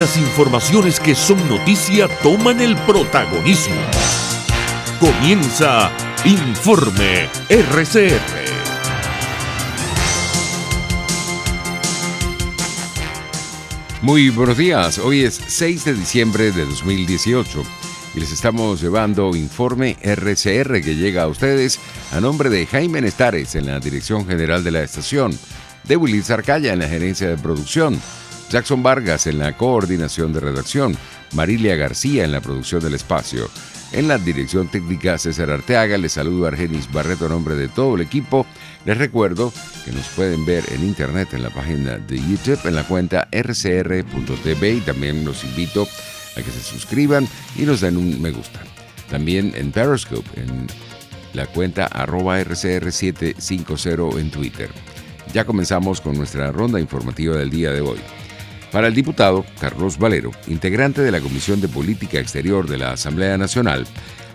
las informaciones que son noticia toman el protagonismo. Comienza Informe RCR. Muy buenos días, hoy es 6 de diciembre de 2018 y les estamos llevando Informe RCR que llega a ustedes a nombre de Jaime Nestares en la dirección general de la estación, de Willy Zarcaya en la gerencia de producción, Jackson Vargas en la coordinación de redacción, Marilia García en la producción del espacio. En la dirección técnica César Arteaga, les saludo a Argenis Barreto a nombre de todo el equipo. Les recuerdo que nos pueden ver en internet en la página de YouTube, en la cuenta rcr.tv y también los invito a que se suscriban y nos den un me gusta. También en Periscope, en la cuenta @rcr750 en Twitter. Ya comenzamos con nuestra ronda informativa del día de hoy. Para el diputado Carlos Valero, integrante de la Comisión de Política Exterior de la Asamblea Nacional,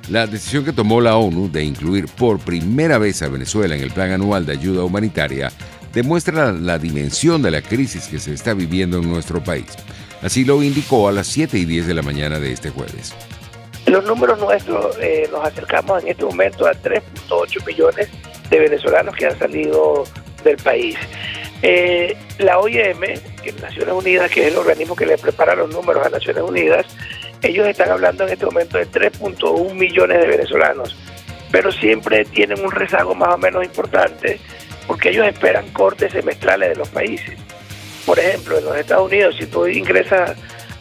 la decisión que tomó la ONU de incluir por primera vez a Venezuela en el Plan Anual de Ayuda Humanitaria demuestra la dimensión de la crisis que se está viviendo en nuestro país. Así lo indicó a las 7:10 de la mañana de este jueves. Los números nuestros nos acercamos en este momento a 3.8 millones de venezolanos que han salido del país. La OIM, que es Naciones Unidas, que es el organismo que le prepara los números a Naciones Unidas, ellos están hablando en este momento de 3.1 millones de venezolanos, pero siempre tienen un rezago más o menos importante porque ellos esperan cortes semestrales de los países. Por ejemplo, en los Estados Unidos, si tú ingresas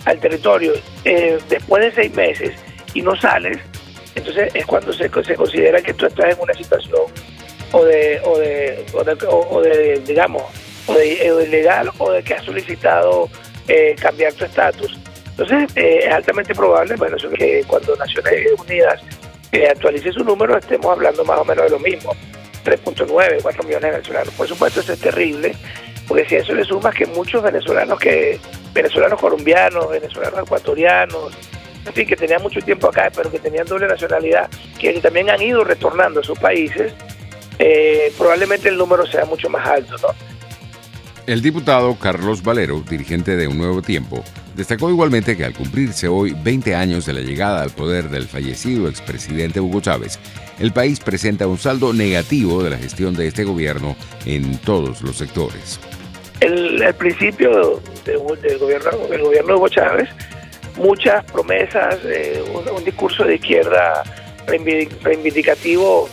al territorio después de 6 meses y no sales, entonces es cuando se considera que tú estás en una situación de ilegal o de que has solicitado cambiar tu estatus. Entonces es altamente probable, bueno, que cuando Naciones Unidas actualice su número estemos hablando más o menos de lo mismo, 3.9, 4 millones de venezolanos. Por supuesto eso es terrible, porque si a eso le sumas que muchos venezolanos colombianos, venezolanos ecuatorianos, en fin, que tenían mucho tiempo acá, pero que tenían doble nacionalidad, que también han ido retornando a sus países, probablemente el número sea mucho más alto, ¿no? El diputado Carlos Valero, dirigente de Un Nuevo Tiempo, destacó igualmente que al cumplirse hoy 20 años de la llegada al poder del fallecido expresidente Hugo Chávez, el país presenta un saldo negativo de la gestión de este gobierno en todos los sectores. El principio del gobierno de Hugo Chávez, muchas promesas, un discurso de izquierda reivindicativo,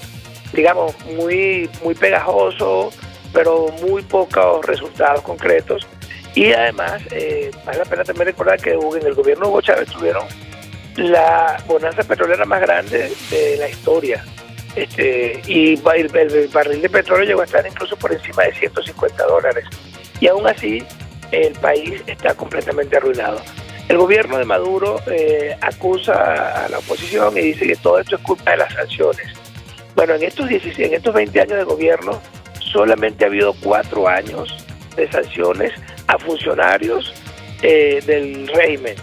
digamos, muy pegajoso, pero muy pocos resultados concretos. Y además, vale la pena también recordar que en el gobierno de Hugo Chávez tuvieron la bonanza petrolera más grande de la historia. Y el barril de petróleo llegó a estar incluso por encima de $150. Y aún así, el país está completamente arruinado. El gobierno de Maduro acusa a la oposición y dice que todo esto es culpa de las sanciones. Bueno, en estos 20 años de gobierno, solamente ha habido 4 años de sanciones a funcionarios del régimen.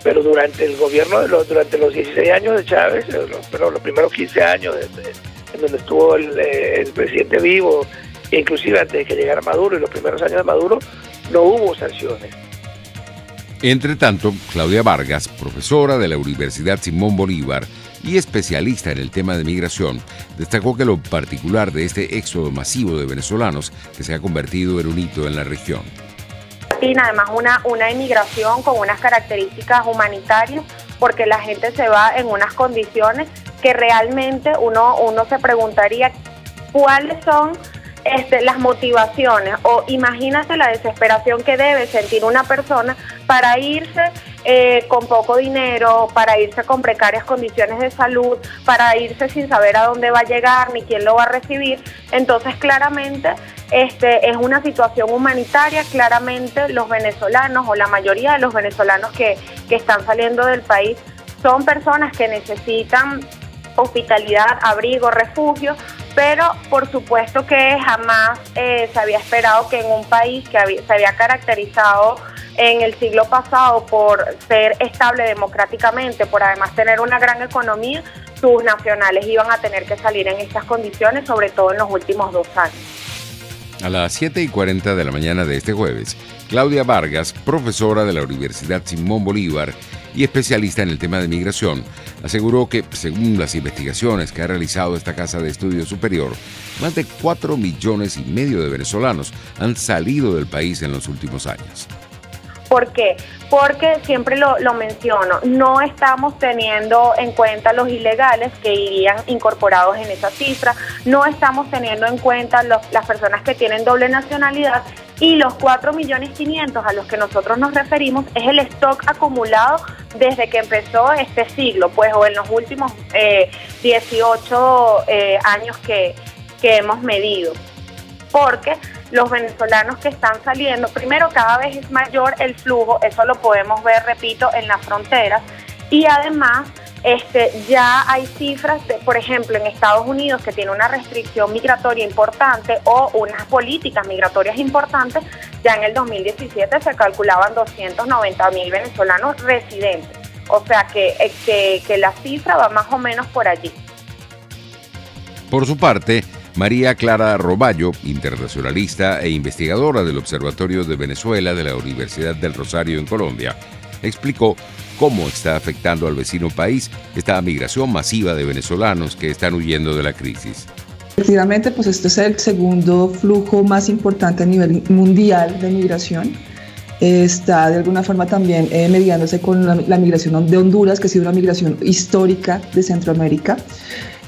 Pero durante durante los 16 años de Chávez, los primeros 15 años en donde estuvo el presidente vivo, e inclusive antes de que llegara Maduro y los primeros años de Maduro, no hubo sanciones. Entre tanto, Claudia Vargas, profesora de la Universidad Simón Bolívar y especialista en el tema de migración, destacó que lo particular de este éxodo masivo de venezolanos que se ha convertido en un hito en la región. Además, una inmigración con unas características humanitarias, porque la gente se va en unas condiciones que realmente uno se preguntaría cuáles son las motivaciones, o imagínate la desesperación que debe sentir una persona para irse con poco dinero, para irse con precarias condiciones de salud, para irse sin saber a dónde va a llegar ni quién lo va a recibir. Entonces claramente es una situación humanitaria. Claramente los venezolanos, o la mayoría de los venezolanos que están saliendo del país, son personas que necesitan hospitalidad, abrigo, refugio, pero por supuesto que jamás se había esperado que en un país que se había caracterizado en el siglo pasado por ser estable democráticamente, por además tener una gran economía, sus nacionales iban a tener que salir en estas condiciones, sobre todo en los últimos 2 años. A las 7:40 de la mañana de este jueves, Claudia Vargas, profesora de la Universidad Simón Bolívar y especialista en el tema de migración, aseguró que, según las investigaciones que ha realizado esta Casa de Estudios Superior, más de 4,5 millones de venezolanos han salido del país en los últimos años. ¿Por qué? Porque siempre lo menciono, no estamos teniendo en cuenta los ilegales que irían incorporados en esa cifra, no estamos teniendo en cuenta las personas que tienen doble nacionalidad, y los 4,5 millones a los que nosotros nos referimos es el stock acumulado desde que empezó este siglo, pues, o en los últimos 18 años que hemos medido. Porque los venezolanos que están saliendo, primero, cada vez es mayor el flujo, eso lo podemos ver, repito, en las fronteras, y además ya hay cifras de, por ejemplo, en Estados Unidos, que tiene una restricción migratoria importante o unas políticas migratorias importantes. Ya en el 2017 se calculaban 290,000 venezolanos residentes, o sea que la cifra va más o menos por allí. Por su parte, María Clara Roballo, internacionalista e investigadora del Observatorio de Venezuela de la Universidad del Rosario en Colombia, explicó cómo está afectando al vecino país esta migración masiva de venezolanos que están huyendo de la crisis. Efectivamente, pues este es el segundo flujo más importante a nivel mundial de migración. Está de alguna forma también mediándose con la migración de Honduras, que ha sido una migración histórica de Centroamérica.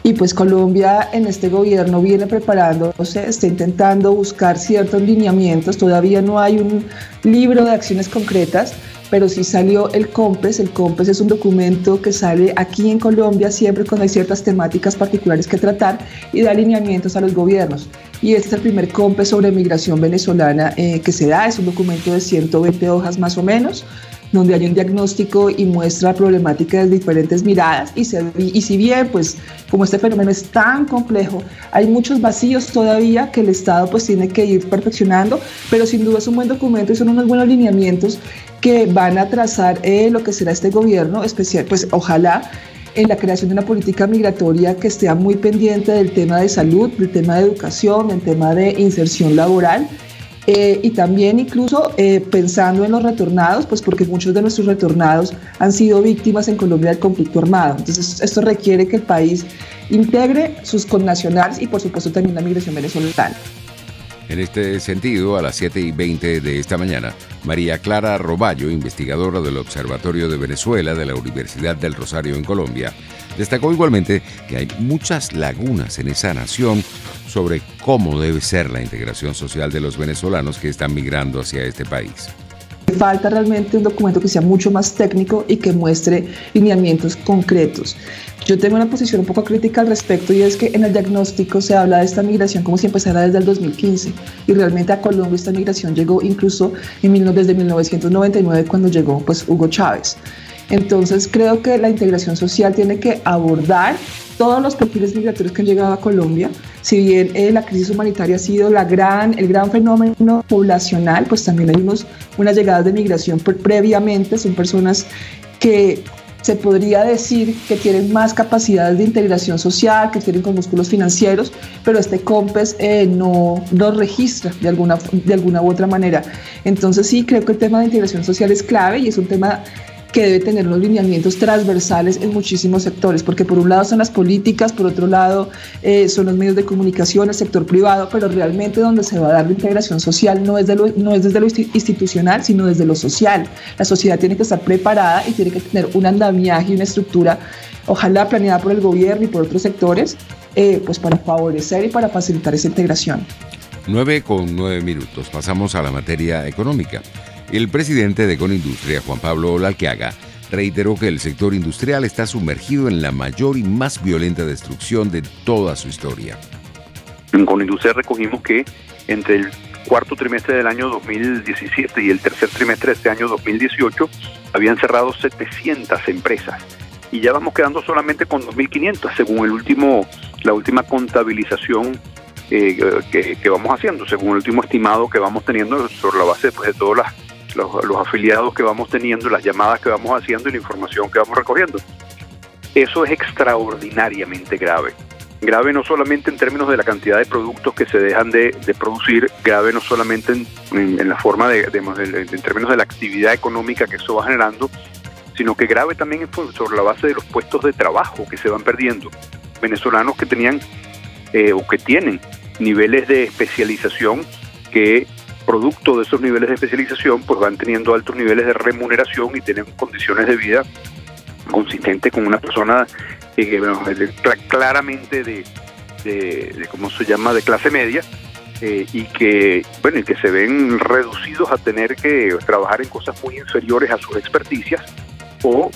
Y pues Colombia en este gobierno viene preparándose, está intentando buscar ciertos lineamientos. Todavía no hay un libro de acciones concretas, pero sí salió el COMPES. El COMPES es un documento que sale aquí en Colombia siempre cuando hay ciertas temáticas particulares que tratar y da lineamientos a los gobiernos. Y este es el primer COMPES sobre migración venezolana que se da. Es un documento de 120 hojas más o menos, donde hay un diagnóstico y muestra problemáticas de diferentes miradas, y si bien, pues, como este fenómeno es tan complejo, hay muchos vacíos todavía que el Estado pues tiene que ir perfeccionando, pero sin duda es un buen documento y son unos buenos lineamientos que van a trazar lo que será este gobierno especial, pues ojalá en la creación de una política migratoria que esté muy pendiente del tema de salud, del tema de educación, del tema de inserción laboral. Y también incluso pensando en los retornados, pues porque muchos de nuestros retornados han sido víctimas en Colombia del conflicto armado. Entonces esto requiere que el país integre sus connacionales y por supuesto también la migración venezolana. En este sentido, a las 7:20 de esta mañana, María Clara Roballo, investigadora del Observatorio de Venezuela de la Universidad del Rosario en Colombia, destacó igualmente que hay muchas lagunas en esa nación sobre cómo debe ser la integración social de los venezolanos que están migrando hacia este país. Falta realmente un documento que sea mucho más técnico y que muestre lineamientos concretos. Yo tengo una posición un poco crítica al respecto, y es que en el diagnóstico se habla de esta migración como si empezara desde el 2015, y realmente a Colombia esta migración llegó incluso desde 1999, cuando llegó pues Hugo Chávez. Entonces creo que la integración social tiene que abordar todos los perfiles migratorios que han llegado a Colombia. Si bien la crisis humanitaria ha sido el gran fenómeno poblacional, pues también hay unas llegadas de migración previamente. Son personas que se podría decir que tienen más capacidades de integración social, que tienen con músculos financieros, pero este COMPES no registra de alguna u otra manera. Entonces sí, creo que el tema de integración social es clave y es un tema que debe tener unos lineamientos transversales en muchísimos sectores, porque por un lado son las políticas, por otro lado son los medios de comunicación, el sector privado, pero realmente donde se va a dar la integración social no es desde lo institucional, sino desde lo social. La sociedad tiene que estar preparada y tiene que tener un andamiaje y una estructura, ojalá planeada por el gobierno y por otros sectores, pues para favorecer y para facilitar esa integración. 9:09. Pasamos a la materia económica. El presidente de Conindustria, Juan Pablo Lalquiaga, reiteró que el sector industrial está sumergido en la mayor y más violenta destrucción de toda su historia. En Conindustria recogimos que entre el cuarto trimestre del año 2017 y el tercer trimestre de este año 2018 habían cerrado 700 empresas y ya vamos quedando solamente con 2.500 según la última contabilización que vamos haciendo, según el último estimado que vamos teniendo sobre la base pues, de todos los afiliados que vamos teniendo, las llamadas que vamos haciendo y la información que vamos recogiendo. Eso es extraordinariamente grave. grave no solamente en términos de la cantidad de productos que se dejan de producir, grave no solamente en la forma en términos de la actividad económica que eso va generando, sino que grave también sobre la base de los puestos de trabajo que se van perdiendo. Venezolanos que tenían o que tienen niveles de especialización que, producto de esos niveles de especialización, pues van teniendo altos niveles de remuneración y tienen condiciones de vida consistentes con una persona claramente de ¿cómo se llama?, de clase media, y que se ven reducidos a tener que trabajar en cosas muy inferiores a sus experticias, o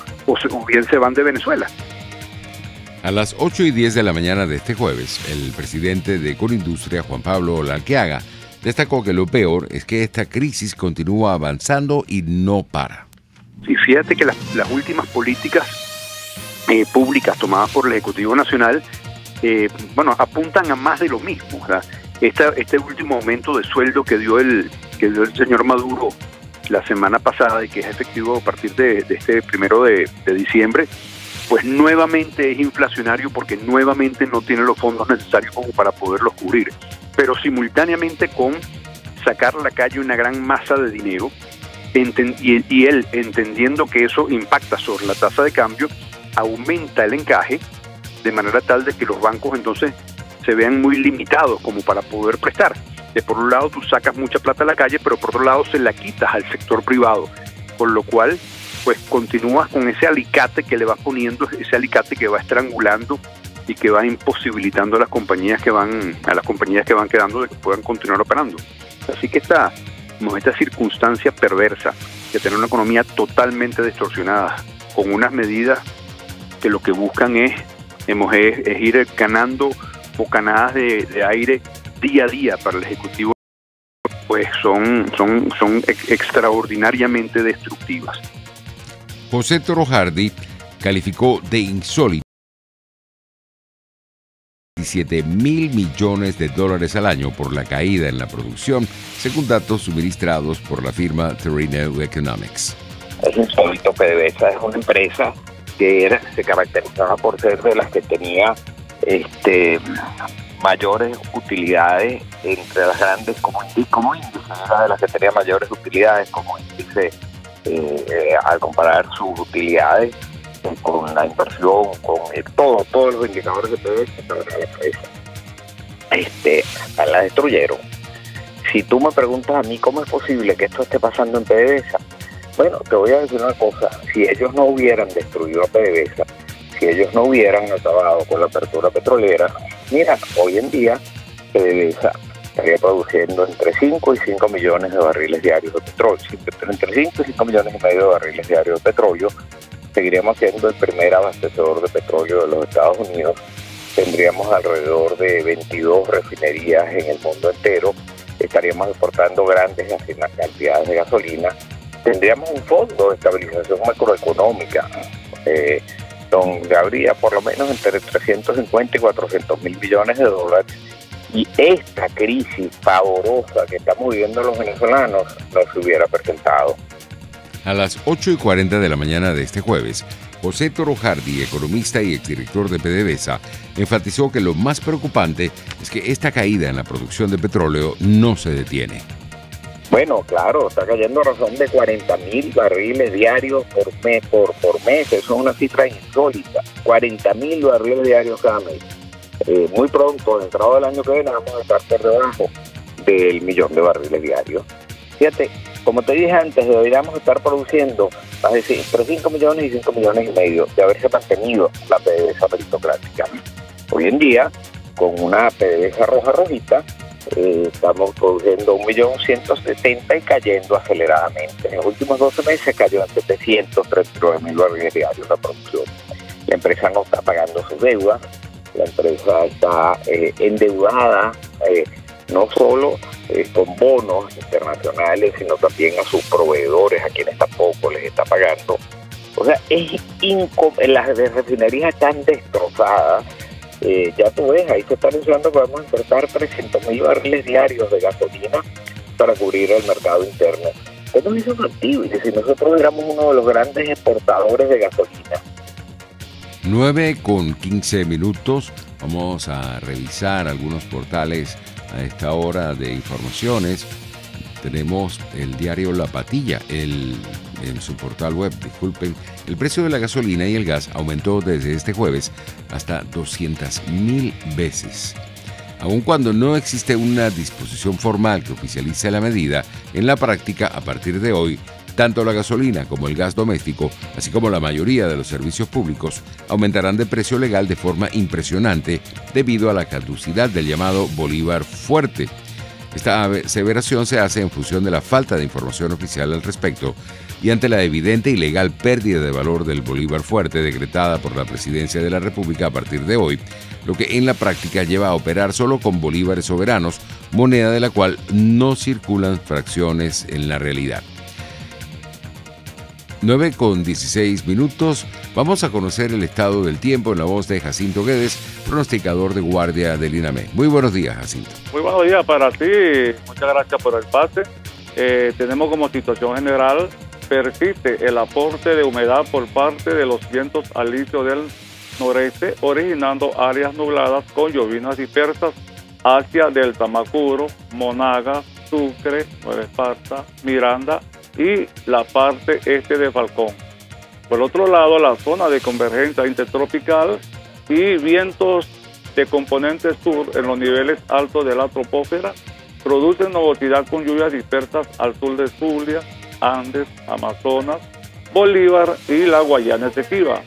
bien se van de Venezuela. A las 8:10 de la mañana de este jueves, el presidente de Colindustria, Juan Pablo Larqueaga, destacó que lo peor es que esta crisis continúa avanzando y no para. Y fíjate que las últimas políticas públicas tomadas por el Ejecutivo Nacional apuntan a más de lo mismo, ¿verdad? Este último aumento de sueldo que dio el señor Maduro la semana pasada y que es efectivo a partir de este 1 de diciembre, pues nuevamente es inflacionario porque nuevamente no tiene los fondos necesarios como para poderlos cubrir, pero simultáneamente con sacar a la calle una gran masa de dinero, y él, entendiendo que eso impacta sobre la tasa de cambio, aumenta el encaje de manera tal de que los bancos entonces se vean muy limitados como para poder prestar. Por un lado tú sacas mucha plata a la calle, pero por otro lado se la quitas al sector privado, con lo cual pues continúas con ese alicate que le vas poniendo, ese alicate que va estrangulando y que va imposibilitando a las compañías que van quedando de que puedan continuar operando. Así que esta circunstancia perversa de tener una economía totalmente distorsionada, con unas medidas que lo que buscan es ir ganando bocanadas de aire día a día para el Ejecutivo, pues son extraordinariamente destructivas. José Toro Hardy calificó de insólito $17,000 millones al año por la caída en la producción, según datos suministrados por la firma Terreno Economics. Es insólito. PDVSA es una empresa que se caracterizaba por ser de las que tenía mayores utilidades entre las grandes como índice, era de las que tenía mayores utilidades como índice al comparar sus utilidades con la inversión, con todos los indicadores de PDVSA estaban a la cabeza. La destruyeron. Si tú me preguntas a mí cómo es posible que esto esté pasando en PDVSA, bueno, te voy a decir una cosa: si ellos no hubieran destruido a PDVSA, si ellos no hubieran acabado con la apertura petrolera, mira, hoy en día PDVSA estaría produciendo entre 5 y 5 millones de barriles diarios de petróleo. Entre 5 y 5 millones y medio de barriles diarios de petróleo. Seguiríamos siendo el primer abastecedor de petróleo de los Estados Unidos. Tendríamos alrededor de 22 refinerías en el mundo entero. Estaríamos exportando grandes cantidades de gasolina. Tendríamos un fondo de estabilización macroeconómica donde habría por lo menos entre 350 y 400 mil millones de dólares. Y esta crisis pavorosa que estamos viviendo los venezolanos no se hubiera presentado. A las 8:40 de la mañana de este jueves, José Toro Hardy, economista y exdirector de PDVSA, enfatizó que lo más preocupante es que esta caída en la producción de petróleo no se detiene. Bueno, claro, está cayendo a razón de 40.000 barriles diarios por mes. Eso es una cifra insólita. 40.000 barriles diarios cada mes. Muy pronto, entrado el año que viene, vamos a estar por debajo del 1.000.000 de barriles diarios. Fíjate, como te dije antes, deberíamos estar produciendo entre 5 millones y 5 millones y medio de haberse mantenido la PDVSA meritocrática. Hoy en día, con una PDVSA rojita, estamos produciendo 1.170.000 y cayendo aceleradamente. En los últimos 12 meses cayó en 739.000 barriles diarios la producción. La empresa no está pagando sus deudas, la empresa está endeudada, no solo con bonos internacionales, sino también a sus proveedores, a quienes tampoco les está pagando. O sea, las refinerías están destrozadas. Ya tú ves, ahí se está anunciando que vamos a importar 300.000 barriles diarios de gasolina para cubrir el mercado interno. ¿Cómo es eso factible? Si nosotros éramos uno de los grandes exportadores de gasolina. 9:15. Vamos a revisar algunos portales a esta hora de informaciones. Tenemos el diario La Patilla, en su portal web, disculpen, el precio de la gasolina y el gas aumentó desde este jueves hasta 200.000 veces. Aun cuando no existe una disposición formal que oficialice la medida, en la práctica, a partir de hoy, tanto la gasolina como el gas doméstico, así como la mayoría de los servicios públicos, aumentarán de precio legal de forma impresionante debido a la caducidad del llamado Bolívar Fuerte. Esta aseveración se hace en función de la falta de información oficial al respecto y ante la evidente y legal pérdida de valor del Bolívar Fuerte decretada por la Presidencia de la República a partir de hoy, lo que en la práctica lleva a operar solo con bolívares soberanos, moneda de la cual no circulan fracciones en la realidad. 9:16. Vamos a conocer el estado del tiempo en la voz de Jacinto Guedes, pronosticador de guardia del INAME. Muy buenos días, Jacinto. Muy buenos días para ti. Muchas gracias por el pase. Tenemos como situación general, persiste el aporte de humedad por parte de los vientos alisios del noreste, originando áreas nubladas con llovinas dispersas hacia Delta Macuro, Monaga, Sucre, Nueva Esparta, Miranda y la parte este de Falcón. Por otro lado, la zona de convergencia intertropical y vientos de componente sur en los niveles altos de la troposfera producen nubosidad con lluvias dispersas al sur de Zulia, Andes, Amazonas, Bolívar y la Guayana Esequiba.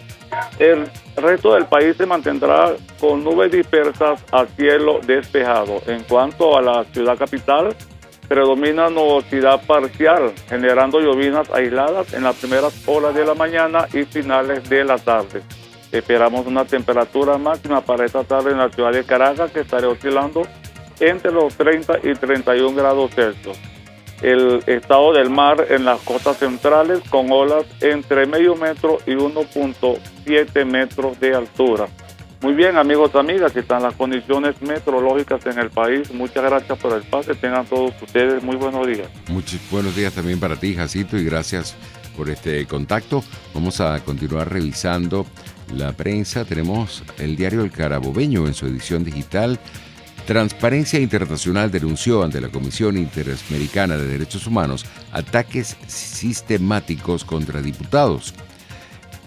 El resto del país se mantendrá con nubes dispersas a cielo despejado. En cuanto a la ciudad capital, predomina nubosidad parcial, generando llovinas aisladas en las primeras horas de la mañana y finales de la tarde. Esperamos una temperatura máxima para esta tarde en la ciudad de Caracas, que estará oscilando entre los 30 y 31 grados Celsius. El estado del mar en las costas centrales con olas entre medio metro y 1.7 metros de altura. Muy bien, amigos y amigas, están las condiciones meteorológicas en el país. Muchas gracias por el pase. Tengan todos ustedes muy buenos días. Muchos buenos días también para ti, Jacinto, y gracias por este contacto. Vamos a continuar revisando la prensa. Tenemos el diario El Carabobeño en su edición digital. Transparencia Internacional denunció ante la Comisión Interamericana de Derechos Humanos ataques sistemáticos contra diputados.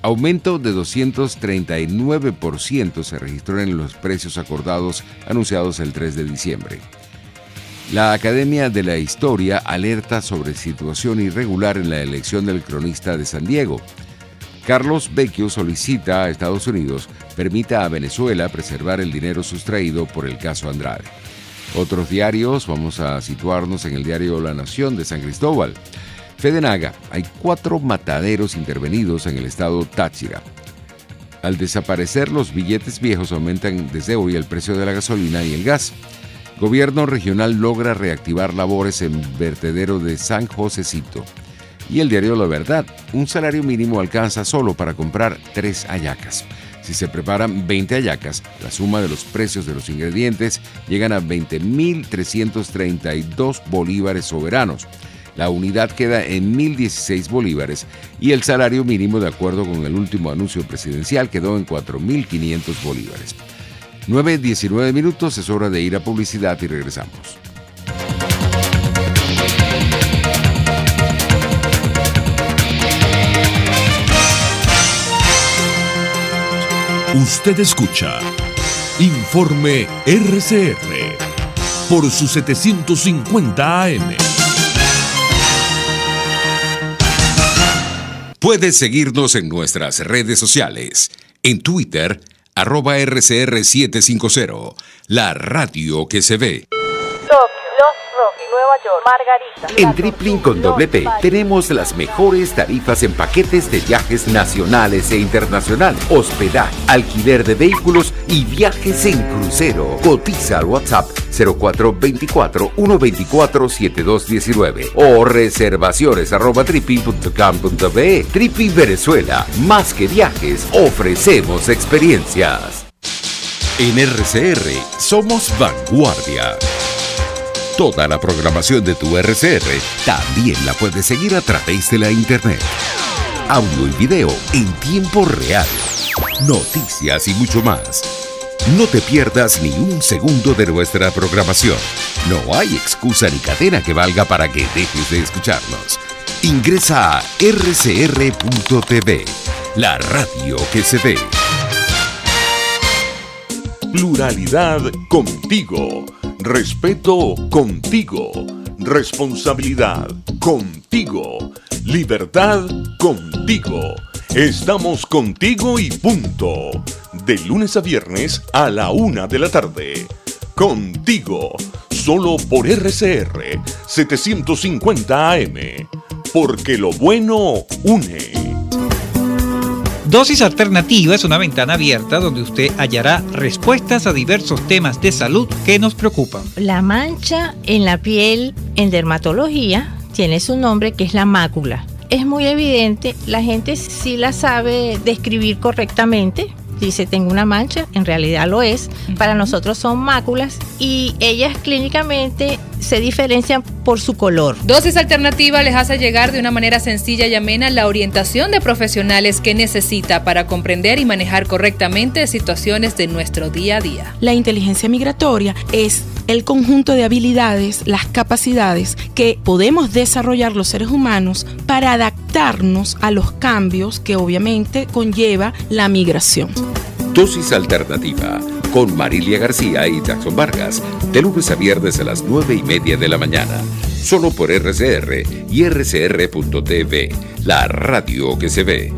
Aumento de 239% se registró en los precios acordados anunciados el 3 de diciembre. La Academia de la Historia alerta sobre situación irregular en la elección del cronista de San Diego. Carlos Vecchio solicita a Estados Unidos permita a Venezuela preservar el dinero sustraído por el caso Andrade. Otros diarios, vamos a situarnos en el diario La Nación de San Cristóbal. Fedenaga, hay 4 mataderos intervenidos en el estado Táchira. Al desaparecer los billetes viejos aumentan desde hoy el precio de la gasolina y el gas. Gobierno regional logra reactivar labores en vertedero de San Josecito. Y el diario La Verdad, un salario mínimo alcanza solo para comprar 3 hallacas. Si se preparan 20 hallacas, la suma de los precios de los ingredientes llegan a 20.332 bolívares soberanos. La unidad queda en 1.016 bolívares y el salario mínimo, de acuerdo con el último anuncio presidencial, quedó en 4.500 bolívares. 9:19, es hora de ir a publicidad y regresamos. Usted escucha Informe RCR por su 750 AM. Puedes seguirnos en nuestras redes sociales. En Twitter, @RCR750, la radio que se ve. Nueva York, Margarita. En Tripling con doble P tenemos las mejores tarifas en paquetes de viajes nacionales e internacionales, hospedaje, alquiler de vehículos y viajes en crucero. Cotiza al WhatsApp 0424-124-7219 o reservaciones@tripping.com.be. Tripping Venezuela, más que viajes, ofrecemos experiencias. En RCR somos vanguardia. Toda la programación de tu RCR también la puedes seguir a través de la internet. Audio y video en tiempo real. Noticias y mucho más. No te pierdas ni un segundo de nuestra programación. No hay excusa ni cadena que valga para que dejes de escucharnos. Ingresa a rcr.tv, la radio que se ve. Pluralidad contigo. Respeto contigo. Responsabilidad contigo. Libertad contigo. Estamos contigo y punto. De lunes a viernes a la 1 de la tarde. Contigo. Solo por RCR 750 AM. Porque lo bueno une. Dosis Alternativa es una ventana abierta donde usted hallará respuestas a diversos temas de salud que nos preocupan. La mancha en la piel en dermatología tiene su nombre, que es la mácula. Es muy evidente, la gente sí la sabe describir correctamente. Dice, tengo una mancha, en realidad lo es. Para nosotros son máculas y ellas clínicamente se diferencian por su color. Dosis Alternativa les hace llegar de una manera sencilla y amena la orientación de profesionales que necesita para comprender y manejar correctamente situaciones de nuestro día a día. La inteligencia migratoria es el conjunto de habilidades, las capacidades que podemos desarrollar los seres humanos para adaptarnos a los cambios que obviamente conlleva la migración. Dosis Alternativa con Marilia García y Jackson Vargas, de lunes a viernes a las 9:30 de la mañana, solo por RCR y rcr.tv, la radio que se ve.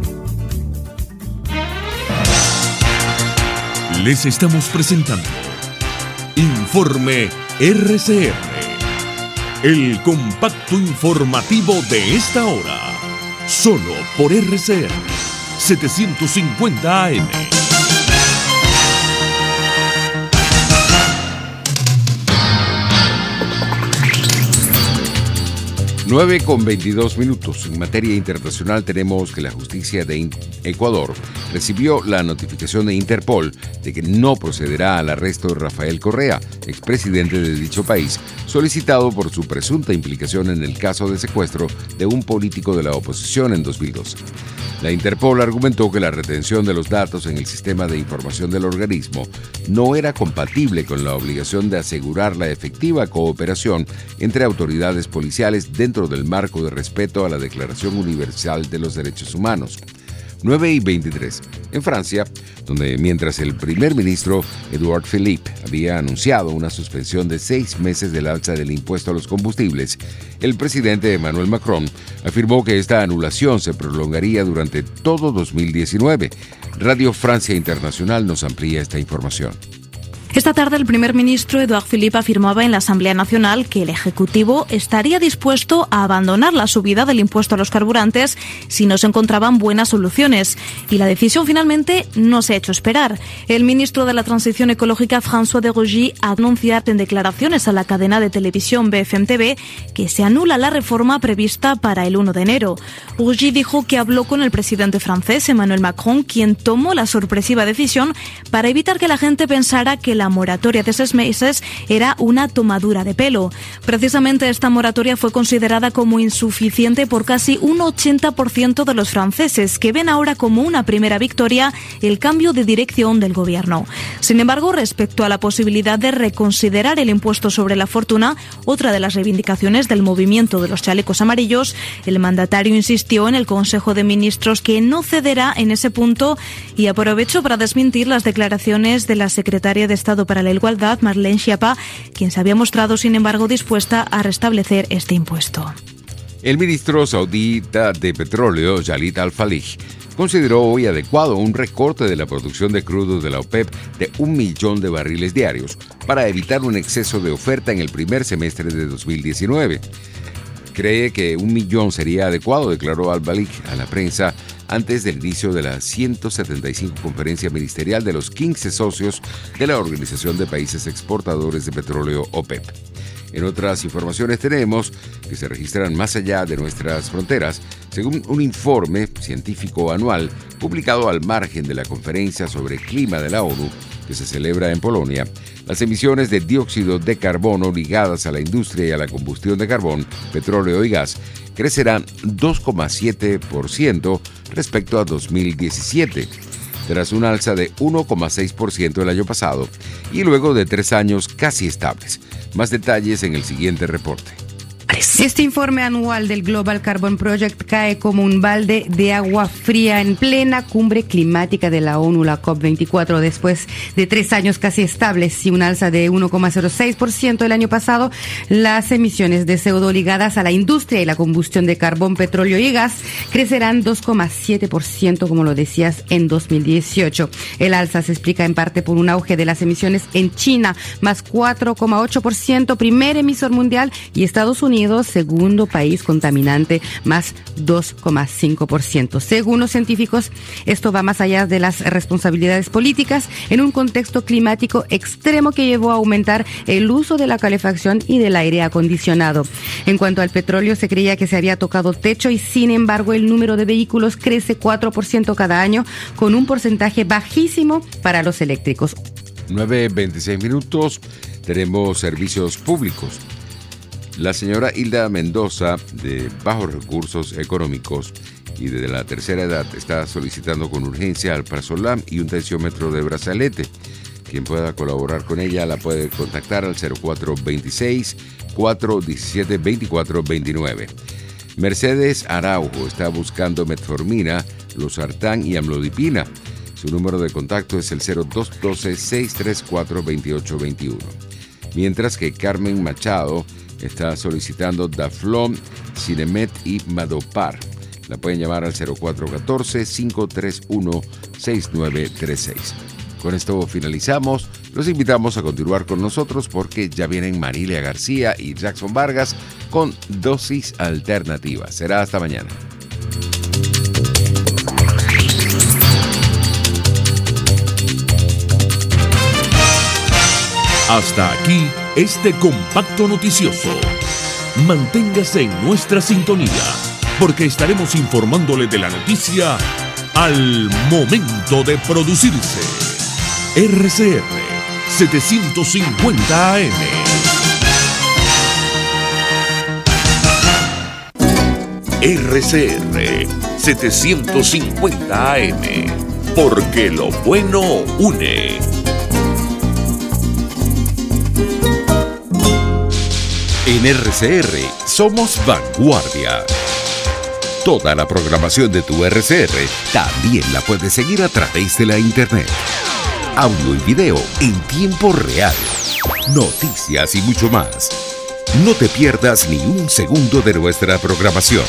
Les estamos presentando Informe RCR, el compacto informativo de esta hora, solo por RCR 750 AM. 9:22. En materia internacional tenemos que la justicia de Ecuador recibió la notificación de Interpol de que no procederá al arresto de Rafael Correa, expresidente de dicho país, solicitado por su presunta implicación en el caso de secuestro de un político de la oposición en 2012. La Interpol argumentó que la retención de los datos en el sistema de información del organismo no era compatible con la obligación de asegurar la efectiva cooperación entre autoridades policiales dentro del marco de respeto a la Declaración Universal de los Derechos Humanos. 9:23. En Francia, donde mientras el primer ministro Edouard Philippe había anunciado una suspensión de 6 meses del alza del impuesto a los combustibles, el presidente Emmanuel Macron afirmó que esta anulación se prolongaría durante todo 2019. Radio Francia Internacional nos amplía esta información. Esta tarde el primer ministro Edouard Philippe afirmaba en la Asamblea Nacional que el Ejecutivo estaría dispuesto a abandonar la subida del impuesto a los carburantes si no se encontraban buenas soluciones. Y la decisión finalmente no se ha hecho esperar. El ministro de la Transición Ecológica, François de Rugy, ha anunciado en declaraciones a la cadena de televisión BFM TV que se anula la reforma prevista para el 1 de enero. Rugy dijo que habló con el presidente francés, Emmanuel Macron, quien tomó la sorpresiva decisión para evitar que la gente pensara que la moratoria de 6 meses era una tomadura de pelo. Precisamente esta moratoria fue considerada como insuficiente por casi un 80% de los franceses, que ven ahora como una primera victoria el cambio de dirección del gobierno. Sin embargo, respecto a la posibilidad de reconsiderar el impuesto sobre la fortuna, otra de las reivindicaciones del movimiento de los chalecos amarillos, el mandatario insistió en el Consejo de Ministros que no cederá en ese punto y aprovechó para desmentir las declaraciones de la secretaria de Estado para la Igualdad, Marlene Schiappa, quien se había mostrado, sin embargo, dispuesta a restablecer este impuesto. El ministro saudita de Petróleo, Khalid Al-Falih, consideró hoy adecuado un recorte de la producción de crudo de la OPEP de 1 millón de barriles diarios para evitar un exceso de oferta en el primer semestre de 2019. Cree que 1 millón sería adecuado, declaró Al-Falih a la prensa antes del inicio de la 175 conferencia ministerial de los 15 socios de la Organización de Países Exportadores de Petróleo OPEP. En otras informaciones tenemos que se registran más allá de nuestras fronteras, según un informe científico anual publicado al margen de la conferencia sobre clima de la ONU que se celebra en Polonia. Las emisiones de dióxido de carbono ligadas a la industria y a la combustión de carbón, petróleo y gas crecerán 2,7% respecto a 2017. tras un alza de 1,6% el año pasado y luego de 3 años casi estables. Más detalles en el siguiente reporte. Este informe anual del Global Carbon Project cae como un balde de agua fría en plena cumbre climática de la ONU, la COP24, después de 3 años casi estables y un alza de 1,06% el año pasado. Las emisiones de CO2 ligadas a la industria y la combustión de carbón, petróleo y gas crecerán 2,7%, como lo decías, en 2018. El alza se explica en parte por un auge de las emisiones en China, más 4,8%, primer emisor mundial, y Estados Unidos, segundo país contaminante, más 2,5%. Según los científicos, esto va más allá de las responsabilidades políticas en un contexto climático extremo que llevó a aumentar el uso de la calefacción y del aire acondicionado. En cuanto al petróleo, se creía que se había tocado techo y, sin embargo, el número de vehículos crece 4% cada año, con un porcentaje bajísimo para los eléctricos. 9:26 minutos. Tenemos servicios públicos. La señora Hilda Mendoza, de bajos recursos económicos y de la tercera edad, está solicitando con urgencia alprazolam y un tensiómetro de brazalete. Quien pueda colaborar con ella la puede contactar al 0426-417-2429. Mercedes Araujo está buscando metformina, losartán y amlodipina. Su número de contacto es el 0212-634-2821. Mientras que Carmen Machado está solicitando Daflon, Cinemet y Madopar. La pueden llamar al 0414-531-6936. Con esto finalizamos. Los invitamos a continuar con nosotros porque ya vienen Marilia García y Jackson Vargas con Dosis Alternativa. Será hasta mañana. Hasta aquí este compacto noticioso. Manténgase en nuestra sintonía, porque estaremos informándole de la noticia al momento de producirse. RCR 750 AM. RCR 750 AM, porque lo bueno une. En RCR somos vanguardia. Toda la programación de tu RCR también la puedes seguir a través de la internet. Audio y video en tiempo real. Noticias y mucho más. No te pierdas ni un segundo de nuestra programación.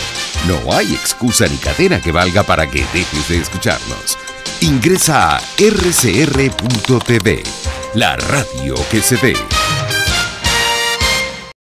No hay excusa ni cadena que valga para que dejes de escucharnos. Ingresa a rcr.tv, la radio que se ve.